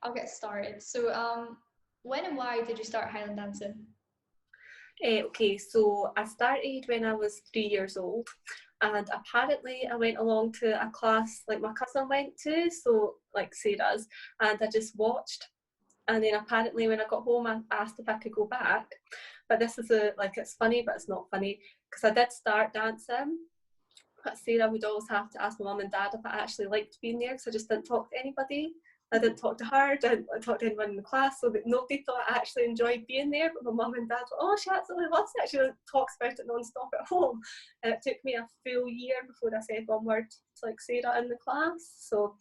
I'll get started. So, when and why did you start Highland dancing? Okay, so I started when I was 3 years old, and apparently I went along to a class like my cousin went to, so like Sarah's, and I just watched. And then apparently when I got home, I asked if I could go back. But this is it's funny, but it's not funny, because I did start dancing. But Sarah would always have to ask my mum and dad if I actually liked being there, because I just didn't talk to anybody. I didn't talk to her, didn't talk to anyone in the class, so that nobody thought I actually enjoyed being there. But my mum and dad were, oh, she absolutely loves it. She talks about it non-stop at home. And it took me a full year before I said one word to like Sarah in the class. So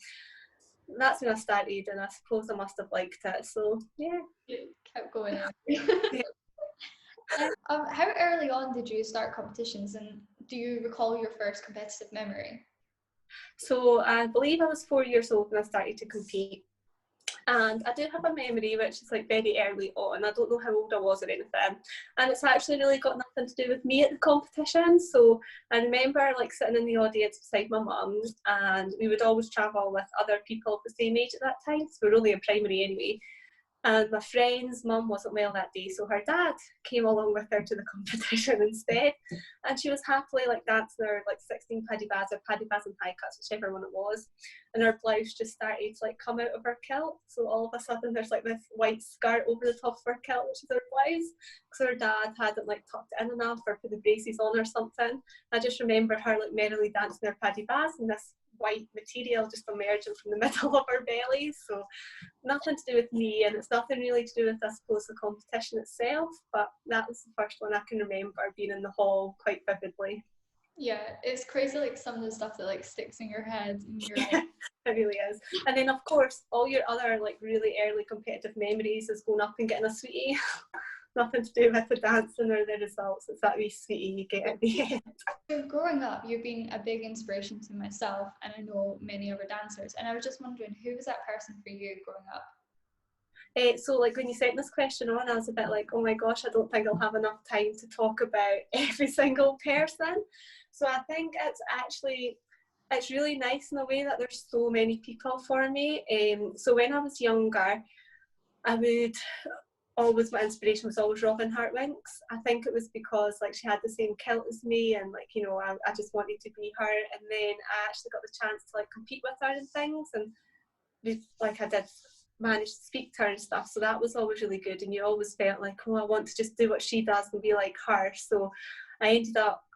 that's when I started, and I suppose I must have liked it. So yeah. You kept going on. How early on did you start competitions, and do you recall your first competitive memory? So I believe I was 4 years old when I started to compete. And I do have a memory which is like very early on. I don't know how old I was or anything. And it's actually really got nothing to do with me at the competition. So I remember like sitting in the audience beside my mum, and we would always travel with other people the same age at that time. So we were only in primary anyway. And my friend's mum wasn't well that day, so her dad came along with her to the competition instead. And she was happily like dancing her like 16 paddy baz or paddy baz and high cuts, whichever one it was. And her blouse just started to like come out of her kilt. So all of a sudden there's like this white skirt over the top of her kilt, which is her blouse. Because her dad hadn't like tucked it in enough or put the braces on or something. I just remember her like merrily dancing her paddy baz and this white material just emerging from the middle of her belly. So nothing to do with me, and it's nothing really to do with, I suppose, the competition itself, but that was the first one I can remember being in the hall quite vividly. Yeah, it's crazy, like some of the stuff that like sticks in your head and you're like, Yeah, it really is. And then of course all your other like really early competitive memories is going up and getting a sweetie. Nothing to do with the dancing or the results, it's that wee sweetie you get at the end. so growing up, you've been a big inspiration to myself and I know many other dancers. And I was just wondering, who was that person for you growing up? So like when you sent this question on, I was a bit like, oh my gosh, I don't think I'll have enough time to talk about every single person. So I think it's really nice in a way that there's so many people for me. So when I was younger, I would always, my inspiration was always Robin Hartwinks. I think it was because like she had the same kilt as me, and like, you know, I just wanted to be her. And then I actually got the chance to like compete with her and things, and like I did manage to speak to her and stuff, so that was always really good. And you always felt like, oh, I want to just do what she does and be like her. So I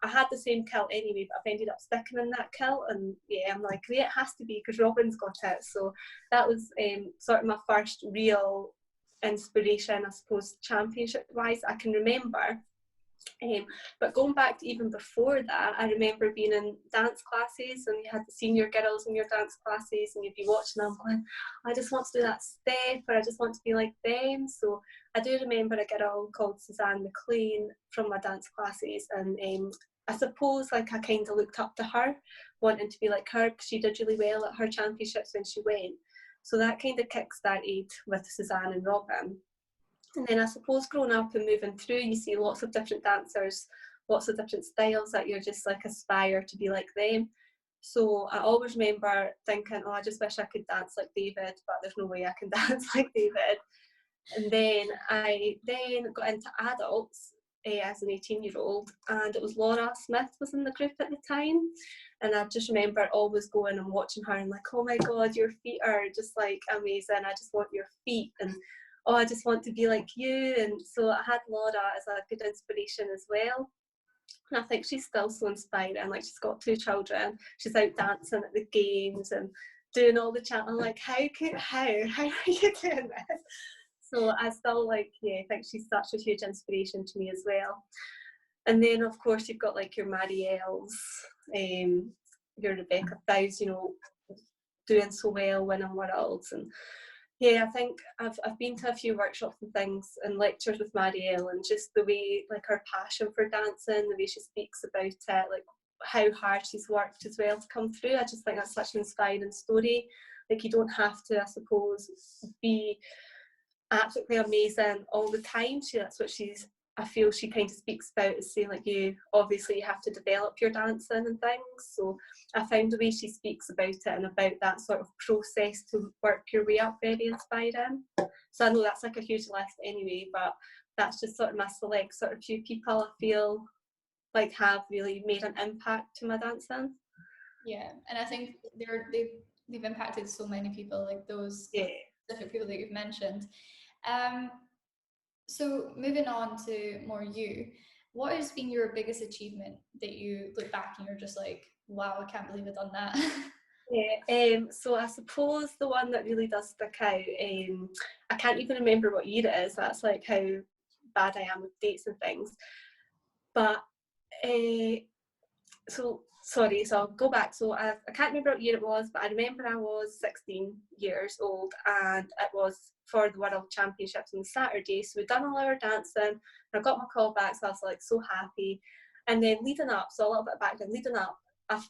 had the same kilt anyway, but I've ended up sticking in that kilt, and yeah, I'm like, yeah, it has to be because Robin's got it. So that was sort of my first real inspiration, I suppose, championship wise I can remember. But going back to even before that, I remember being in dance classes, and you had the senior girls in your dance classes, and you'd be watching them going, I just want to do that step, or I just want to be like them. So I do remember a girl called Suzanne McLean from my dance classes, and I suppose like I kind of looked up to her, wanting to be like her, because she did really well at her championships when she went. So that kind of kick-started with Suzanne and Robin. And then I suppose growing up and moving through, you see lots of different dancers, lots of different styles that you're just like aspire to be like them. So I always remember thinking, oh, I just wish I could dance like David, but there's no way I can dance like David. And then I then got into adults as an 18-year-old, and it was Laura Smith was in the group at the time. And I just remember always going and watching her and like, oh my God, your feet are just like amazing. I just want your feet. And oh, I just want to be like you. And so I had Laura as a good inspiration as well. And I think she's still so inspiring. Like, she's got 2 children. She's out dancing at the games and doing all the chat. I'm like, how are you doing this? So I still like, yeah, I think she's such a huge inspiration to me as well. And then of course you've got like your Marielles, your Rebecca Fowles, you know, doing so well, winning worlds. And yeah, I think I've been to a few workshops and things and lectures with Marielle, and just the way, like, her passion for dancing, the way she speaks about it, like how hard she's worked as well to come through. I just think that's such an inspiring story. Like, you don't have to, I suppose, be absolutely amazing all the time. That's what she's I feel she kind of speaks about is saying like you have to develop your dancing and things. So I found the way she speaks about it and about that sort of process to work your way up very inspiring. So I know that's like a huge list anyway, but that's just sort of my select sort of few people I feel like have really made an impact to my dancing. Yeah, and I think they've impacted so many people, like those specific people that you've mentioned. So moving on to more you, what has been your biggest achievement that you look back and you're just like, wow, I can't believe I've done that? So I suppose the one that really does stick out, I can't even remember what year it is. That's like how bad I am with dates and things. But so I'll go back. So I can't remember what year it was, but I remember I was 16 years old and it was for the World Championships on Saturday. So we'd done all our dancing and I got my call back, so I was like so happy. And then leading up, so a little bit back then, leading up,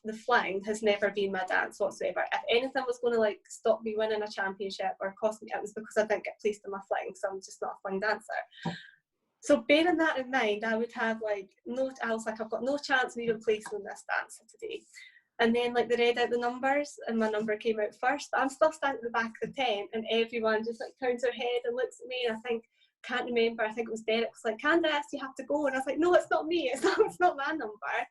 the fling has never been my dance whatsoever. If anything was going to like stop me winning a championship or cost me, it was because I didn't get placed in my fling, so I'm just not a fling dancer. So bearing that in mind, I would have like I was like, I've got no chance of even placing in this dance today. And then like they read out the numbers and my number came out first. I'm still standing at the back of the tent and everyone just like turns their head and looks at me, and I can't remember, I think it was Derek was like, Candice, you have to go. And I was like, no, it's not me, it's not my number. But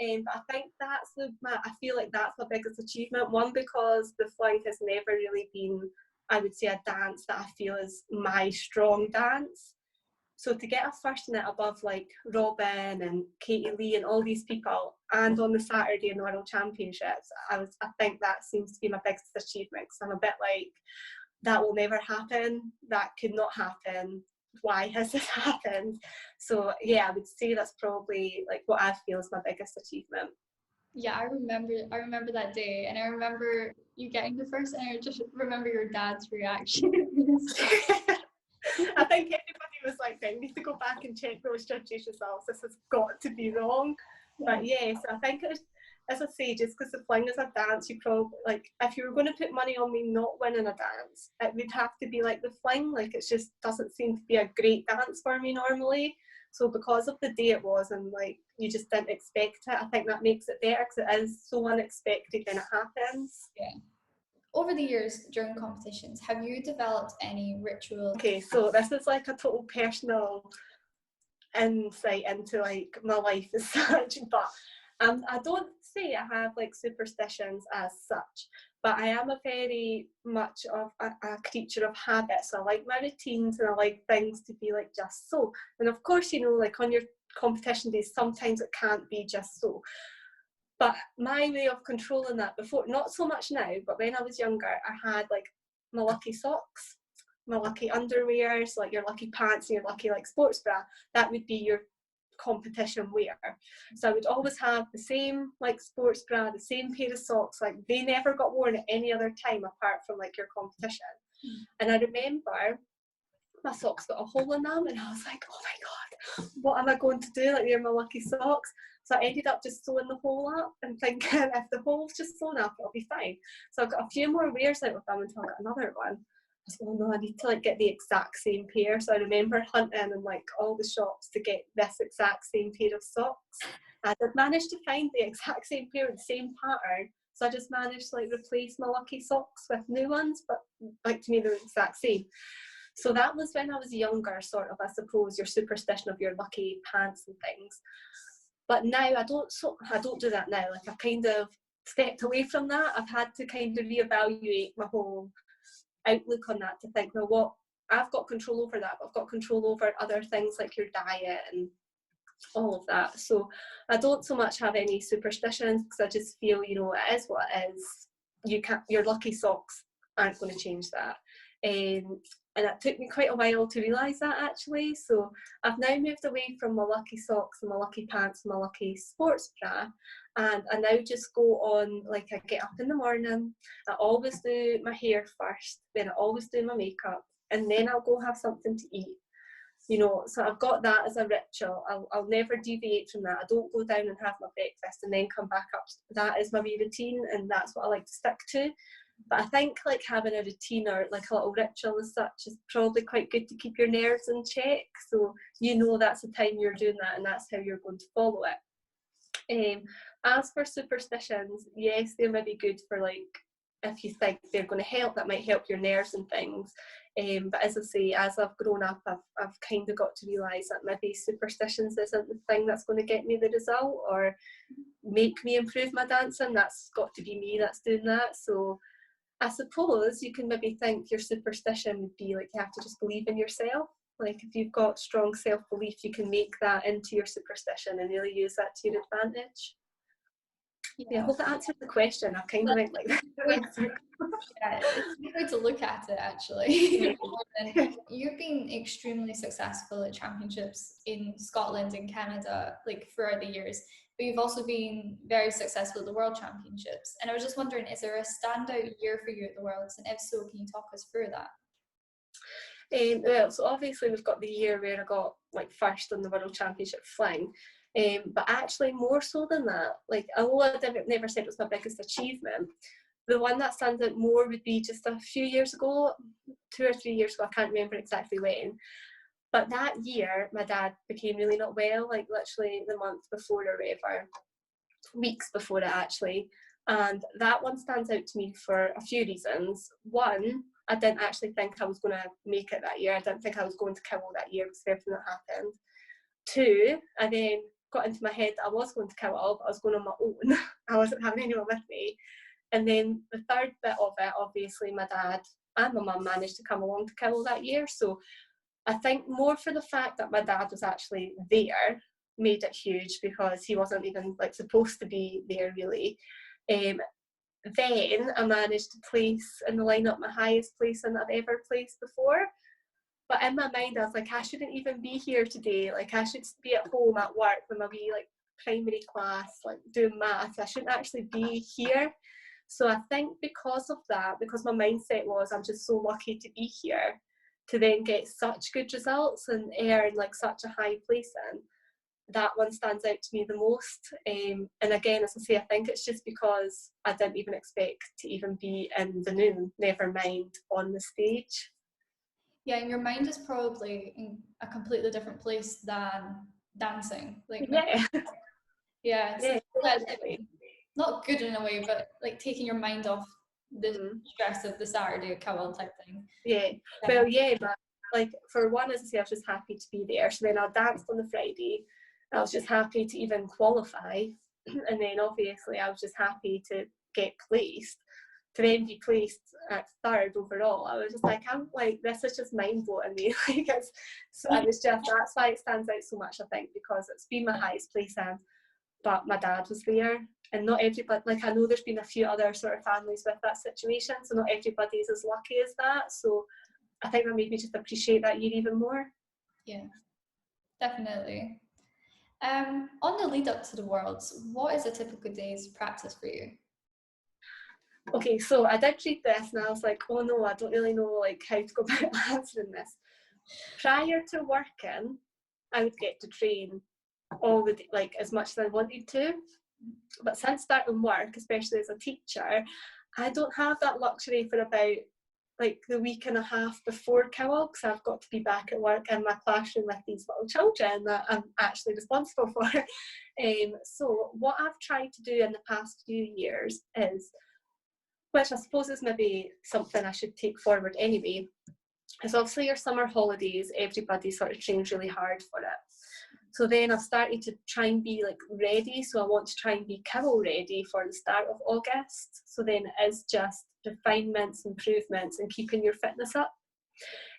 I think I feel like that's my biggest achievement. One, because the fling has never really been, I would say, a dance that I feel is my strong dance. So to get a first in it above like Robin and Katie Lee and all these people, and on the Saturday in the World Championships, I think that seems to be my biggest achievement, because I'm a bit like, that will never happen, that could not happen, why has this happened? So yeah, I would say that's probably like what I feel is my biggest achievement. Yeah, I remember that day, and I remember you getting the first, and I just remember your dad's reaction. I think everybody was like, I need to go back and check those judges yourselves, this has got to be wrong. But yes, I think it was, as I say, just because the fling is a dance, you probably, like, if you were going to put money on me not winning a dance, it would have to be like the fling. Like, it just doesn't seem to be a great dance for me normally. So because of the day it was, and like you just didn't expect it, I think that makes it better, because it is so unexpected when it happens. Yeah. Over the years during competitions, have you developed any rituals? Okay, so this is like a total personal insight into like my life as such, but I don't say I have like superstitions as such, but I am a very much of a creature of habit. So I like my routines and I like things to be like just so. And of course, you know, like on your competition days, sometimes it can't be just so. But my way of controlling that before, not so much now, but when I was younger, I had like my lucky socks, my lucky underwears, like your lucky pants and your lucky like sports bra. That would be your competition wear. So I would always have the same like sports bra, the same pair of socks, like they never got worn at any other time apart from like your competition. And I remember my socks got a hole in them, and I was like, oh my god, what am I going to do? Like, they're my lucky socks. So I ended up just sewing the hole up and thinking, if the hole's just sewn up, it'll be fine. So I've got a few more wears out of them until I got another one. I was like, oh no, I need to like get the exact same pair. So I remember hunting in like all the shops to get this exact same pair of socks. And I'd managed to find the exact same pair with the same pattern. So I just managed to like replace my lucky socks with new ones, but like to me they're the exact same. So that was when I was younger, sort of, I suppose, your superstition of your lucky pants and things. But now I don't do that now. Like, I've kind of stepped away from that. I've had to kind of reevaluate my whole outlook on that, to think, well, what, I've got control over that, but I've got control over other things like your diet and all of that. So I don't so much have any superstitions, because I just feel, you know, it is what it is. Your lucky socks aren't going to change that. And it took me quite a while to realise that, actually. So I've now moved away from my lucky socks and my lucky pants and my lucky sports bra, and I now just go on, like, I get up in the morning, I always do my hair first, then I always do my makeup, and then I'll go have something to eat. You know, so I've got that as a ritual. I'll never deviate from that. I don't go down and have my breakfast and then come back up. That is my wee routine, and that's what I like to stick to. But I think like having a routine or like a little ritual as such is probably quite good to keep your nerves in check. So you know that's the time you're doing that and that's how you're going to follow it. As for superstitions, yes, they may be good for like if you think they're going to help, that might help your nerves and things. But as I say, as I've grown up, I've kind of got to realise that maybe superstitions isn't the thing that's going to get me the result or make me improve my dancing. That's got to be me that's doing that. So I suppose you can maybe think your superstition would be like you have to just believe in yourself. Like if you've got strong self-belief, you can make that into your superstition and really use that to your advantage. Yeah, I hope that answered the question. I kind of went like that. Yeah, it's a good way to look at it actually. You've been extremely successful at championships in Scotland and Canada like throughout the years, but you've also been very successful at the World Championships. And I was just wondering, is there a standout year for you at the Worlds? And if so, can you talk us through that? Well, so obviously we've got the year where I got like first on the World Championship fling. But actually more so than that, like although I never said it was my biggest achievement, the one that stands out more would be just a few years ago, 2 or 3 years ago, I can't remember exactly when. But that year, my dad became really not well, like literally the month before or whatever, weeks before it actually. And that one stands out to me for a few reasons. One, I didn't actually think I was going to make it that year. I didn't think I was going to Kibble that year because of everything that happened. Two, I then got into my head that I was going to Kibble, but I was going on my own. I wasn't having anyone with me. And then the third bit of it, obviously my dad and my mum managed to come along to Kibble that year. So I think more for the fact that my dad was actually there made it huge because he wasn't even like supposed to be there really. Then I managed to place in the lineup my highest placing I've ever placed before. But in my mind I was like, I shouldn't even be here today. Like I should be at home at work with my wee like primary class, like doing maths. I shouldn't actually be here. So I think because of that, because my mindset was I'm just so lucky to be here, to then get such good results and earn like such a high placing, that one stands out to me the most. And again, as I say, I think it's just because I didn't even expect to even be in the noon, never mind on the stage. Yeah, and your mind is probably in a completely different place than dancing. Like, yeah, yeah, so yeah, not good in a way, but like taking your mind off the stress of the Saturday Cowell type thing. Yeah, well, yeah, but like for one, as I say, I was just happy to be there. So then I danced on the Friday. I was just happy to even qualify, and then obviously I was just happy to get placed. To then be placed at third overall, I was just like, I'm like, this is just mind blowing me. Like it's, so I was just, that's why it stands out so much. I think because it's been my highest placing, but my dad was there. And not everybody, like I know there's been a few other sort of families with that situation, so not everybody's as lucky as that. So I think that made me just appreciate that year even more. Yeah, definitely. On the lead up to the Worlds, what is a typical day's practice for you? Okay, so I did read this and I was like, oh no, I don't really know like how to go about answering this. Prior to working, I would get to train all the like as much as I wanted to. But since starting work, especially as a teacher, I don't have that luxury for about like the week and a half before Kibble, because I've got to be back at work in my classroom with these little children that I'm actually responsible for. So what I've tried to do in the past few years is, which I suppose is maybe something I should take forward anyway, is obviously your summer holidays, everybody sort of trains really hard for it. So then I've started to try and be like ready. So I want to try and be Kibble ready for the start of August. So then it is just refinements, improvements, and keeping your fitness up.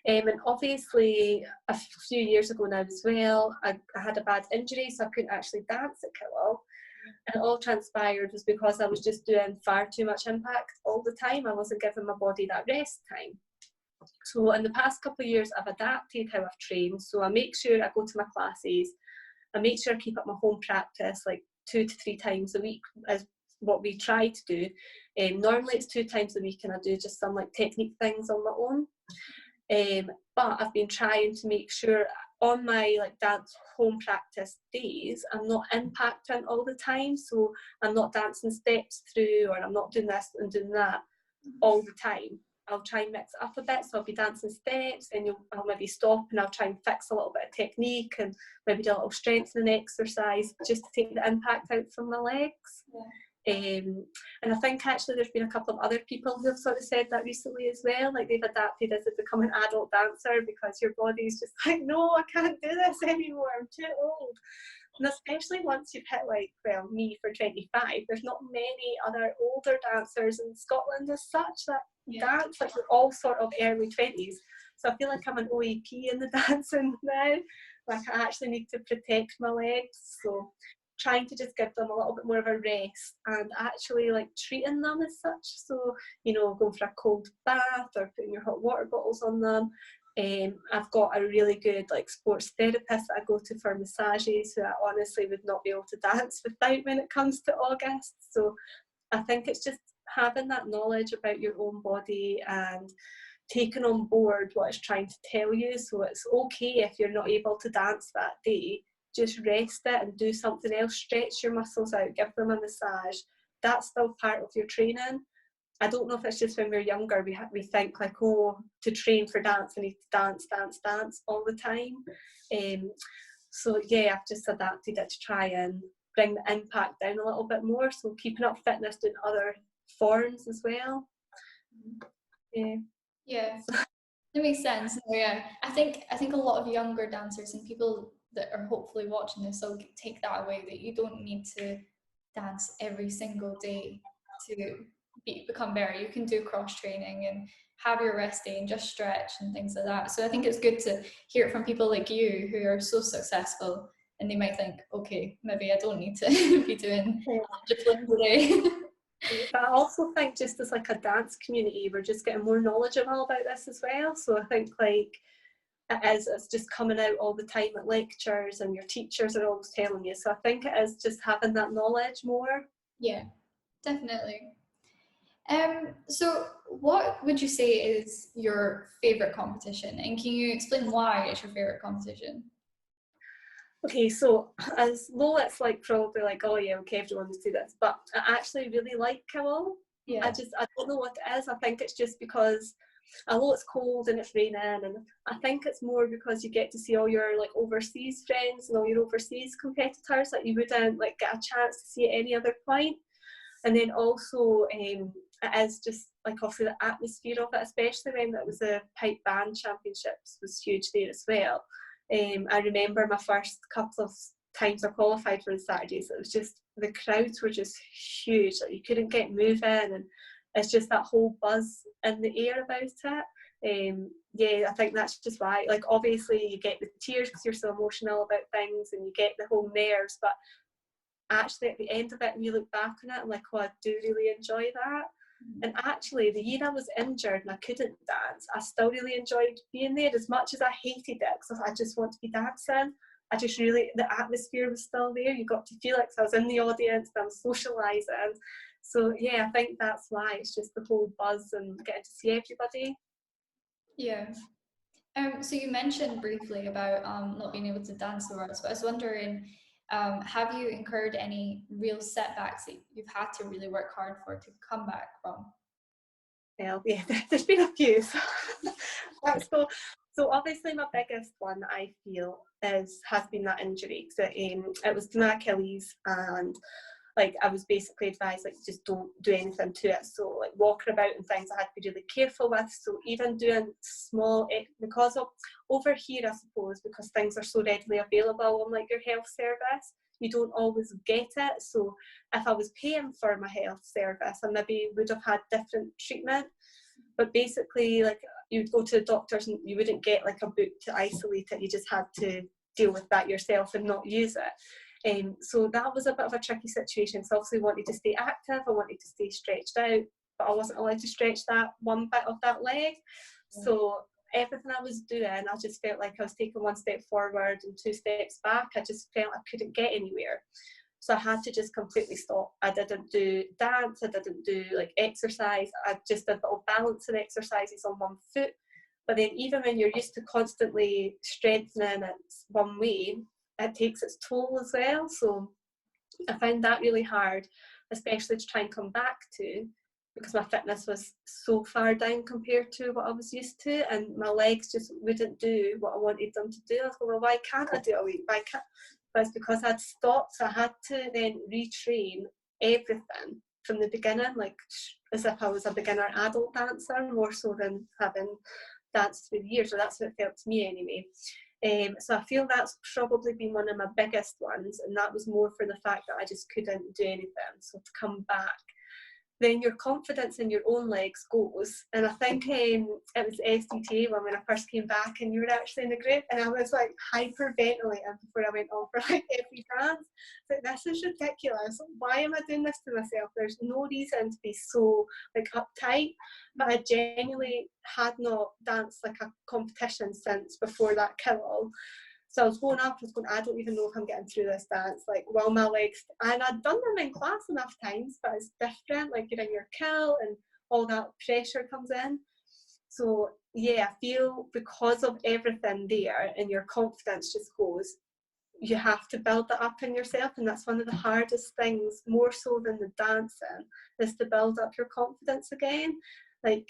And obviously a few years ago now as well, I had a bad injury, so I couldn't actually dance at Kibble. And it all transpired was because I was just doing far too much impact all the time. I wasn't giving my body that rest time. So in the past couple of years, I've adapted how I've trained. So I make sure I go to my classes. I make sure I keep up my home practice like 2 to 3 times a week is what we try to do. Normally it's 2 times a week and I do just some like technique things on my own. But I've been trying to make sure on my like dance home practice days, I'm not impacting all the time. So I'm not dancing steps through or I'm not doing this and doing that. all the time. I'll try and mix it up a bit, so I'll be dancing steps, and I'll maybe stop and I'll try and fix a little bit of technique and maybe do a little strengthening exercise just to take the impact out from my legs. And I think actually there's been a couple of other people who have sort of said that recently as well, like they've adapted as they become an adult dancer because your body's just like, no, I can't do this anymore, I'm too old. And especially once you've hit, like, well, me for 25, there's not many other older dancers in Scotland as such that dance, like we're all sort of early 20s. So I feel like I'm an OAP in the dancing now. Like I actually need to protect my legs. So trying to just give them a little bit more of a rest and actually like treating them as such. So, you know, going for a cold bath or putting your hot water bottles on them. I've got a really good like sports therapist that I go to for massages who I honestly would not be able to dance without when it comes to August. So I think it's just having that knowledge about your own body and taking on board what it's trying to tell you. So it's okay if you're not able to dance that day, just rest it and do something else, stretch your muscles out, give them a massage. That's still part of your training. I don't know if it's just when we're younger, we think like, oh, to train for dance, I need to dance all the time. So yeah, I've just adapted it to try and bring the impact down a little bit more. So keeping up fitness in other forms as well. Yeah, that makes sense. So, yeah, I think a lot of younger dancers and people that are hopefully watching this will take that away, that you don't need to dance every single day to become better. You can do cross training and have your rest day and just stretch and things like that. So I think it's good to hear it from people like you who are so successful, and they might think, okay, maybe I don't need to be doing 100 flings a day. But I also think just as like a dance community, we're just getting more knowledgeable about this as well. So I think like it's just coming out all the time at lectures and your teachers are always telling you. So I think it is just having that knowledge more. Yeah, definitely. So what would you say is your favorite competition, and can you explain why it's your favorite competition? Okay, so as low it's like probably like, oh yeah, okay, everyone would do this, but I actually really like Kowal. Yeah. I don't know what it is. I think it's just because although it's cold and it's raining, and I think it's more because you get to see all your like overseas friends and all your overseas competitors that you wouldn't like get a chance to see at any other point. And then also it is just like obviously the atmosphere of it, especially when it was the pipe band championships was huge there as well. I remember my first couple of times I qualified for the Saturdays, it was just, the crowds were just huge, like you couldn't get moving, and it's just that whole buzz in the air about it. Yeah, I think that's just why, like obviously you get the tears because you're so emotional about things and you get the whole nerves, but actually at the end of it, when you look back on it, I'm like, oh, I do really enjoy that. And actually, the year I was injured and I couldn't dance, I still really enjoyed being there as much as I hated it because I just want to be dancing. I just really, the atmosphere was still there. You got to feel it because I was in the audience and I was socialising. So yeah, I think that's why it's just the whole buzz and getting to see everybody. Yeah. So you mentioned briefly about not being able to dance the words, but I was wondering, have you incurred any real setbacks that you've had to really work hard for to come back from? Well, yeah, there's been a few. So obviously my biggest one I feel has been that injury. So it was to my Achilles, and like I was basically advised like just don't do anything to it. So like walking about and things I had to be really careful with. So even doing small, because of over here I suppose, because things are so readily available on like your health service, you don't always get it. So if I was paying for my health service, I maybe would have had different treatment. But basically, like you'd go to the doctors and you wouldn't get like a book to isolate it. You just had to deal with that yourself and not use it. So that was a bit of a tricky situation. So obviously I wanted to stay active, I wanted to stay stretched out, but I wasn't allowed to stretch that one bit of that leg. So everything I was doing, I just felt like I was taking one step forward and two steps back. I just felt I couldn't get anywhere. So I had to just completely stop. I didn't do dance, I didn't do like exercise, I just did little balancing exercises on one foot. But then even when you're used to constantly strengthening it one way, it takes its toll as well. So I found that really hard, especially to try and come back to, because my fitness was so far down compared to what I was used to, and my legs just wouldn't do what I wanted them to do. I was like, well, why can't I do a week? Why can't? But it's because I'd stopped, so I had to then retrain everything from the beginning, like as if I was a beginner adult dancer, more so than having danced through the years, or that's what it felt to me anyway. So I feel that's probably been one of my biggest ones, and that was more for the fact that I just couldn't do anything. So to come back, then your confidence in your own legs goes. And I think it was SDTA when I first came back, and you were actually in the group, and I was like hyperventilating before I went on for like every dance. Like, this is ridiculous. Why am I doing this to myself? There's no reason to be so like uptight. But I genuinely had not danced like a competition since before that killal. So I was going up, I don't even know if I'm getting through this dance, like, while my legs, and I'd done them in class enough times, but it's different, like, you're in your kill and all that pressure comes in. So yeah, I feel because of everything there and your confidence just goes, you have to build that up in yourself, and that's one of the hardest things, more so than the dancing, is to build up your confidence again. Like,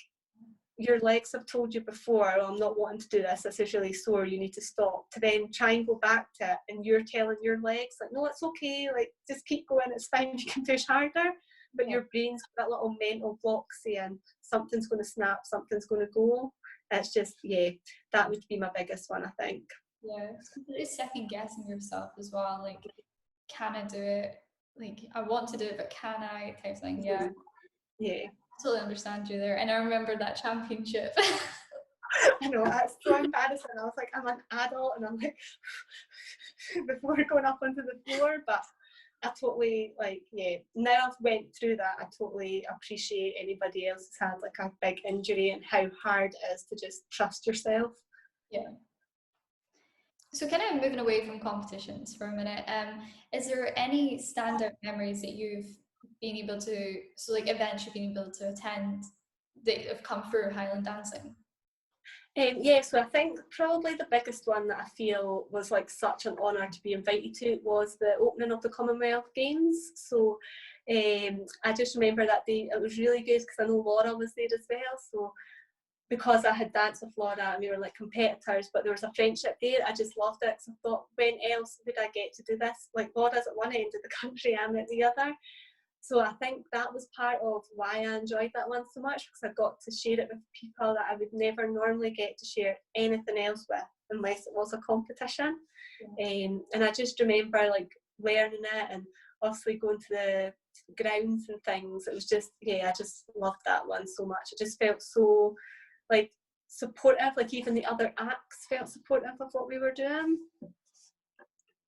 your legs have told you before, oh, I'm not wanting to do this, this is really sore, you need to stop, to then try and go back to it, and you're telling your legs, like, no, it's okay, like, just keep going, it's fine, you can push harder. But your brain's got that little mental block saying something's going to snap, something's going to go. It's just, yeah, that would be my biggest one, I think. Yeah, it's completely second guessing yourself as well, like, can I do it? Like, I want to do it, but can I? Type thing. Yeah. Yeah. Totally understand you there. And I remember that championship. I know, that's so embarrassing. I was like, I'm an adult, and I'm like, before going up onto the floor. But I totally, like, yeah, now I've went through that, I totally appreciate anybody else who's had like a big injury and how hard it is to just trust yourself. Yeah. So kind of moving away from competitions for a minute, is there any standout memories that you've been able to, so like events you've been able to attend that have come through Highland dancing? Yeah, so I think probably the biggest one that I feel was like such an honour to be invited to was the opening of the Commonwealth Games. So I just remember that day, it was really good because I know Laura was there as well. So because I had danced with Laura and we were like competitors, but there was a friendship there, I just loved it. So I thought, when else would I get to do this? Like, Laura's at one end of the country, I'm at the other. So I think that was part of why I enjoyed that one so much, because I got to share it with people that I would never normally get to share anything else with unless it was a competition. And I just remember like learning it, and obviously going to the grounds and things. It was just, yeah, I just loved that one so much. It just felt so like supportive, like even the other acts felt supportive of what we were doing.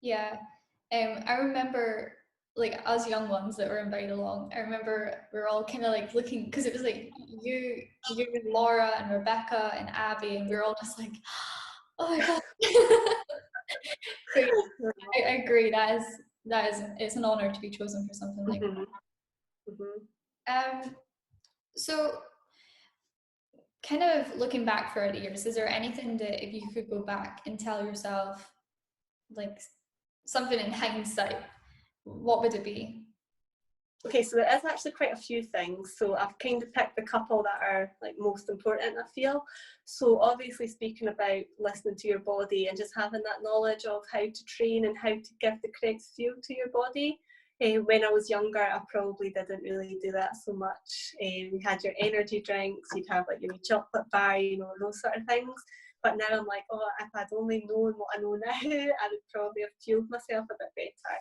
Yeah, I remember like us young ones that were invited along, I remember we were all kind of like looking, because it was like you, Laura and Rebecca and Abby, and we were all just like, oh my god. So yeah, I agree, that is it's an honor to be chosen for something like that. So kind of looking back throughout the years, is there anything that if you could go back and tell yourself, like something in hindsight, what would it be? Okay, so there is actually quite a few things. So I've kind of picked the couple that are like most important, I feel. So obviously speaking about listening to your body and just having that knowledge of how to train and how to give the correct feel to your body. When I was younger, I probably didn't really do that so much. You had your energy drinks, you'd have like your chocolate bar, you know, those sort of things. But now I'm like, oh, if I'd only known what I know now, I would probably have fueled myself a bit better.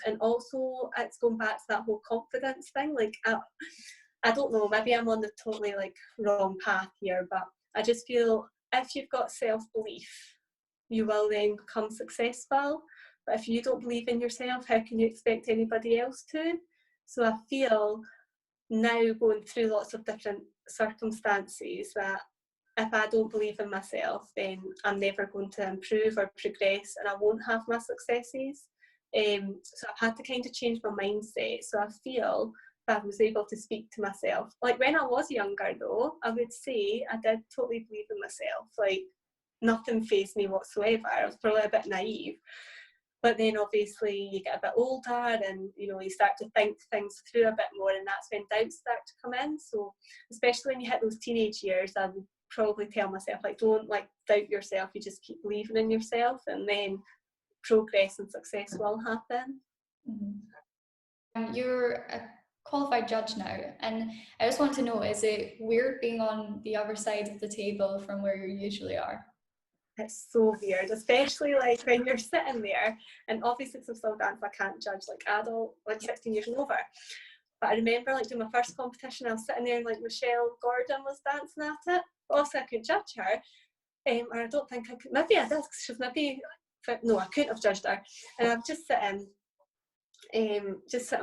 And also it's going back to that whole confidence thing. Like I don't know, maybe I'm on the totally like wrong path here, but I just feel if you've got self-belief, you will then become successful. But if you don't believe in yourself, how can you expect anybody else to? So I feel now, going through lots of different circumstances, that if I don't believe in myself, then I'm never going to improve or progress, and I won't have my successes. So I've had to kind of change my mindset. So I feel that I was able to speak to myself. Like when I was younger though, I would say I did totally believe in myself. Like nothing fazed me whatsoever. I was probably a bit naive. But then obviously you get a bit older and, you know, you start to think things through a bit more, and that's when doubts start to come in. So especially when you hit those teenage years, I would probably tell myself, like, don't like doubt yourself, you just keep believing in yourself, and then progress and success will happen. You're a qualified judge now, and I just want to know, is it weird being on the other side of the table from where you usually are? It's so weird, especially like when you're sitting there, and obviously since I'm still dance, I can't judge like adult, like 16 years and over. But I remember like doing my first competition, I was sitting there and like Michelle Gordon was dancing at it. Also, I could judge her, or I don't think I could. Maybe I did, because she was maybe, no, I couldn't have judged her. And I'm just sitting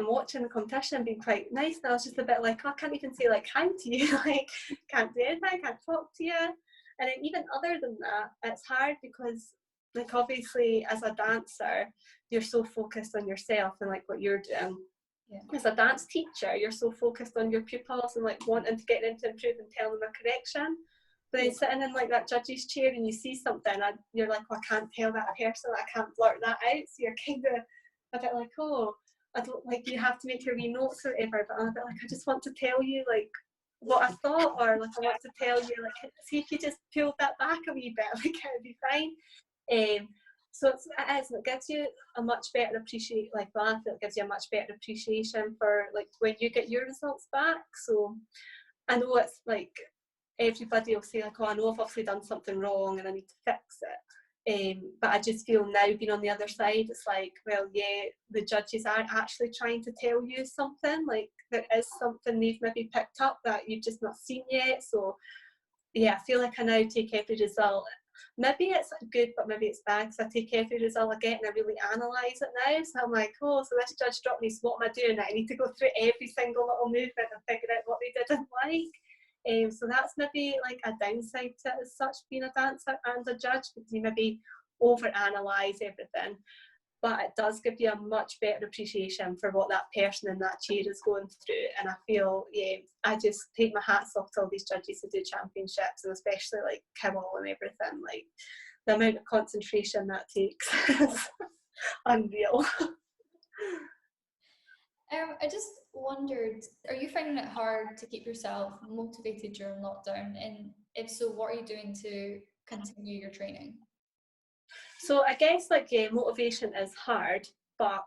watching the competition and being quite nice. And I was just a bit like, oh, I can't even say like hi to you, like can't do anything, can't talk to you. And then even other than that, it's hard because like obviously as a dancer, you're so focused on yourself and like what you're doing. Yeah. As a dance teacher, you're so focused on your pupils and like wanting to get them to improve and tell them a correction. But then sitting in like that judge's chair and you see something and you're like, oh, I can't tell that person, I can't blurt that out. So you're kind of a bit like, oh, I don't like, you have to make your wee notes or whatever, but I'm a bit like, I just want to tell you like what I thought, or like I want to tell you like, see if you just pulled that back a wee bit, like it'll be fine. So it gives you a much better appreciation, like well, it gives you a much better appreciation for like when you get your results back. So I know it's like everybody will say like, oh, I know I've obviously done something wrong and I need to fix it. But I just feel now being on the other side, it's like, well, yeah, the judges are actually trying to tell you something, like there is something they've maybe picked up that you've just not seen yet. So yeah, I feel like I now take every result. Maybe it's good, but maybe it's bad, because I take every result I get and I really analyse it now. So I'm like, oh, so this judge dropped me, so what am I doing now? I need to go through every single little movement and figure out what they didn't like. So that's maybe like a downside to it as such, being a dancer and a judge, because you maybe overanalyse everything. But it does give you a much better appreciation for what that person in that chair is going through. And I feel, yeah, I just take my hats off to all these judges who do championships, and especially like Kimmel and everything. Like the amount of concentration that takes is unreal. I just wondered, are you finding it hard to keep yourself motivated during lockdown? And if so, what are you doing to continue your training? So I guess like, yeah, motivation is hard, but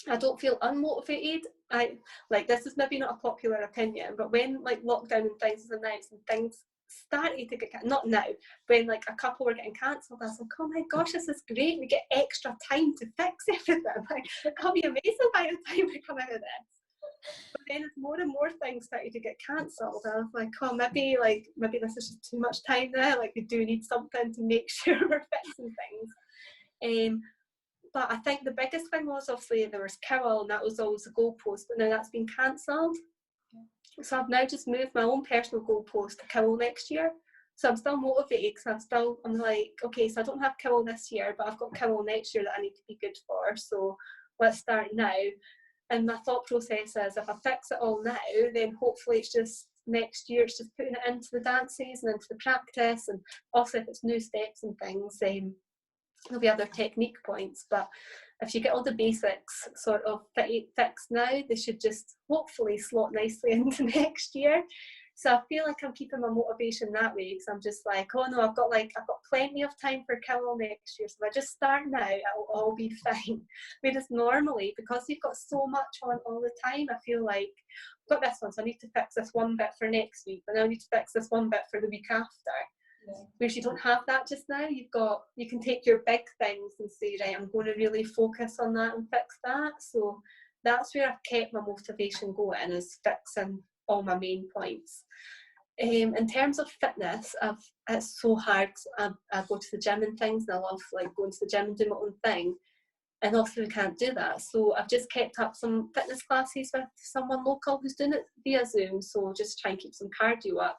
I don't feel unmotivated. I like, this is maybe not a popular opinion, but when like lockdown and things was announced and things started to get, not now, when like a couple were getting cancelled, I was like, oh my gosh, this is great, we get extra time to fix everything, like it'll be amazing by the time we come out of this. But then as more and more things started to get cancelled, I was like, oh, maybe this is just too much time now, like we do need something to make sure we're fixing things. But I think the biggest thing was obviously there was Carol, and that was always a goalpost, but now that's been cancelled. So I've now just moved my own personal goalpost to Carol next year. So I'm still motivated, because I'm like, okay, so I don't have Carol this year, but I've got Carol next year that I need to be good for. So let's start now. And my thought process is, if I fix it all now, then hopefully it's just next year, it's just putting it into the dances and into the practice. And also if it's new steps and things, there'll be other technique points, but if you get all the basics sort of fixed now, they should just hopefully slot nicely into next year. So I feel like I'm keeping my motivation that way, because I'm just like, oh no, I've got plenty of time for Killwell next year, so if I just start now, it'll all be fine. Whereas normally, because you've got so much on all the time, I feel like I've got this one, so I need to fix this one bit for next week, and I need to fix this one bit for the week after. Whereas you don't have that just now. You can take your big things and say, right, I'm going to really focus on that and fix that. So that's where I've kept my motivation going, is fixing all my main points. In terms of fitness, it's so hard. I go to the gym and things, and I love like going to the gym and doing my own thing. And obviously we can't do that. So I've just kept up some fitness classes with someone local who's doing it via Zoom. So just try and keep some cardio up.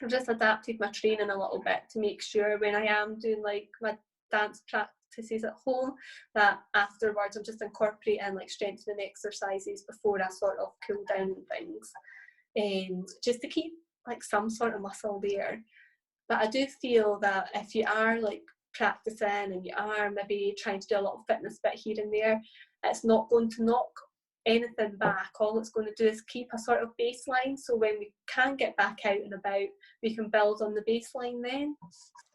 I've just adapted my training a little bit to make sure when I am doing like my dance practices at home, that afterwards I'm just incorporating like strengthening exercises before I sort of cool down and things, and just to keep like some sort of muscle there. But I do feel that if you are like practicing and you are maybe trying to do a little fitness bit here and there, it's not going to knock anything back. All it's going to do is keep a sort of baseline, so when we can get back out and about, we can build on the baseline then.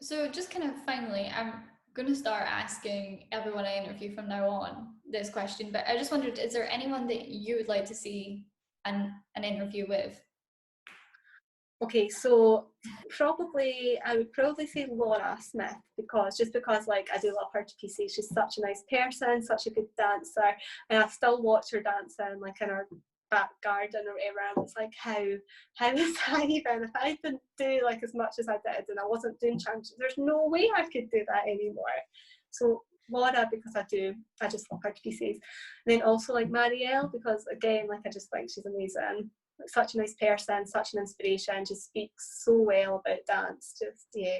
So just kind of finally, I'm going to start asking everyone I interview from now on this question, but I just wondered, is there anyone that you would like to see an interview with? Okay, so I would probably say Laura Smith, because like I do love her to pieces. She's such a nice person, such a good dancer, and I still watch her dancing like in her back garden or whatever. And it's like, how is that even? If I didn't do like as much as I did and I wasn't doing championships, there's no way I could do that anymore. So Laura, because I just love her to pieces. And then also like Marielle, because again, like I just think she's amazing. Such a nice person, such an inspiration, just speaks so well about dance. Just, yeah,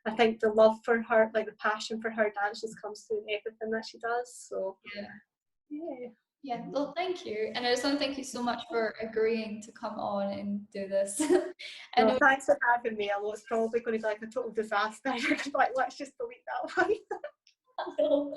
I think the love for her, like the passion for her dance, just comes through in everything that she does. So Yeah, well, thank you. And I just want to thank you so much for agreeing to come on and do this. No, thanks for having me. I know it's probably going to be like a total disaster. Like, let's just delete that one.